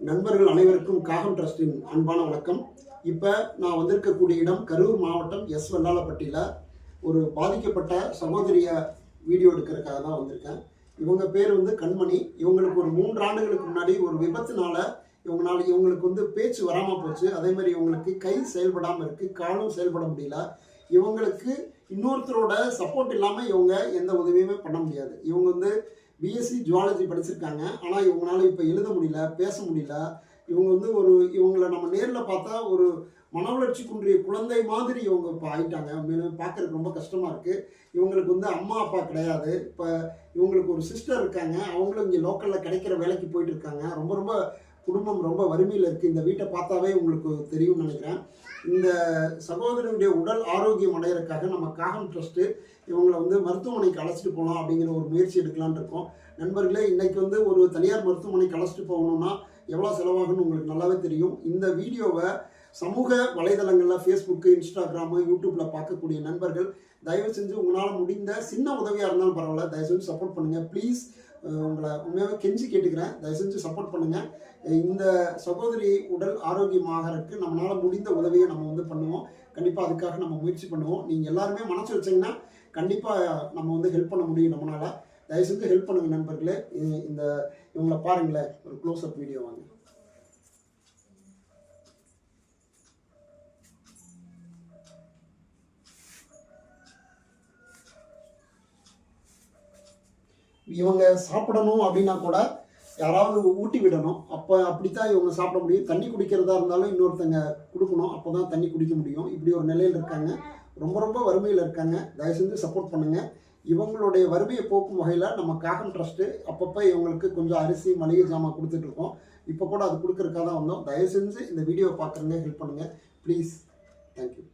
நண்பர்கள் அனைவருக்கும் காகம் ட்ரஸ்டின் அன்பான வணக்கம். இப்போ நான் வந்திருக்கக்கூடிய இடம் கரூர் மாவட்டம் எஸ் வெள்ளாளப்பட்டியில் ஒரு பாதிக்கப்பட்ட சகோதரியை வீடியோ எடுக்கிறதுக்காக தான் வந்திருக்கேன். இவங்க பேர் கண்மணி. இவங்களுக்கு ஒரு 3 ஆண்டுகளுக்கு முன்னாடி ஒரு விபத்துனால இவங்களுக்கு பேச்சு வராமல் போச்சு. அதே மாதிரி இவங்களுக்கு கை செயல்படாமல் இருக்குது, காலும் செயல்பட முடியல. இவங்களுக்கு இன்னொருத்தரோட சப்போர்ட் இல்லாமல் இவங்க எந்த உதவியுமே பண்ண முடியாது. இவங்க பிஎஸ்சி ஜுவாலஜி படிச்சிருக்காங்க. ஆனால் இவங்களால இப்போ எழுத முடியல, பேச முடியல. இவங்க இவங்களை நம்ம நேரில் பார்த்தா ஒரு மன வளர்ச்சி குன்றிய குழந்தை மாதிரி இவங்க இப்போ ஆயிட்டாங்க. மேலும் பார்க்குறதுக்கு ரொம்ப கஷ்டமாக இருக்குது. இவங்களுக்கு அம்மா அப்பா கிடையாது. இப்போ இவங்களுக்கு ஒரு சிஸ்டர் இருக்காங்க. அவங்களும் இங்கே லோக்கலில் கிடைக்கிற வேலைக்கு போயிட்டு இருக்காங்க. ரொம்ப குடும்பம் ரொம்ப வறுமையில் இருக்குது. இந்த வீட்டை பார்த்தாவே உங்களுக்கு தெரியும்னு நினைக்கிறேன். இந்த சகோதரனுடைய உடல் ஆரோக்கியம் அடைகிறதுக்காக நம்ம காகம் ட்ரஸ்ட்டு இவங்களை மருத்துவமனைக்கு அழைச்சிட்டு போகலாம் அப்படிங்கிற ஒரு முயற்சி எடுக்கலான்னு இருக்கோம். நண்பர்களே, இன்றைக்கி ஒரு தனியார் மருத்துவமனைக்கு அழைச்சிட்டு போகணுன்னா எவ்வளோ செலவாகுன்னு உங்களுக்கு நல்லாவே தெரியும். இந்த வீடியோவை சமூக வலைதளங்களில் ஃபேஸ்புக்கு, இன்ஸ்டாகிராமு, யூடியூப்பில் பார்க்கக்கூடிய நண்பர்கள் தயவு செஞ்சு உங்களால் முடிந்த சின்ன உதவியாக இருந்தாலும் பரவாயில்ல, தயவு செஞ்சு சப்போர்ட் பண்ணுங்கள். ப்ளீஸ், உங்களை உண்மையாகவே கெஞ்சி கேட்டுக்கிறேன், தயவு செஞ்சு சப்போர்ட் பண்ணுங்கள். இந்த சகோதரி உடல் ஆரோக்கியமாகறதுக்கு நம்மளால் முடிந்த உதவியை நம்ம பண்ணுவோம். கண்டிப்பாக அதுக்காக நம்ம முயற்சி பண்ணுவோம். நீங்கள் எல்லாருமே மனசு வச்சிங்கன்னா கண்டிப்பாக நம்ம ஹெல்ப் பண்ண முடியும் நம்மளால். தயவு செஞ்சு ஹெல்ப் பண்ணுங்கள் நண்பர்களே. இவங்களை பாருங்களேன், ஒரு க்ளோஸ் அப் வீடியோ வாங்க. இவங்க சாப்பிடணும் அப்படின்னா கூட யாராவது ஊட்டி விடணும். அப்படித்தான் இவங்க சாப்பிட முடியும். தண்ணி குடிக்கிறதா இருந்தாலும் இன்னொருத்தங்க கொடுக்கணும், அப்போ தான் தண்ணி குடிக்க முடியும். இப்படி ஒரு நிலையில் இருக்காங்க. ரொம்ப வறுமையில் இருக்காங்க. தயவு செஞ்சு சப்போர்ட் பண்ணுங்கள். இவங்களுடைய வறுமையை போக்கும் வகையில் நம்ம காகம் ட்ரஸ்ட்டு அப்பப்போ இவங்களுக்கு கொஞ்சம் அரிசி, மளிகை ஜாமான் கொடுத்துட்ருக்கோம். இப்போ கூட அது கொடுக்குறதுக்காக தான் வந்தோம். தயவு செஞ்சு இந்த வீடியோவை பார்க்குறங்க, ஹெல்ப் பண்ணுங்கள் ப்ளீஸ். தேங்க்யூ.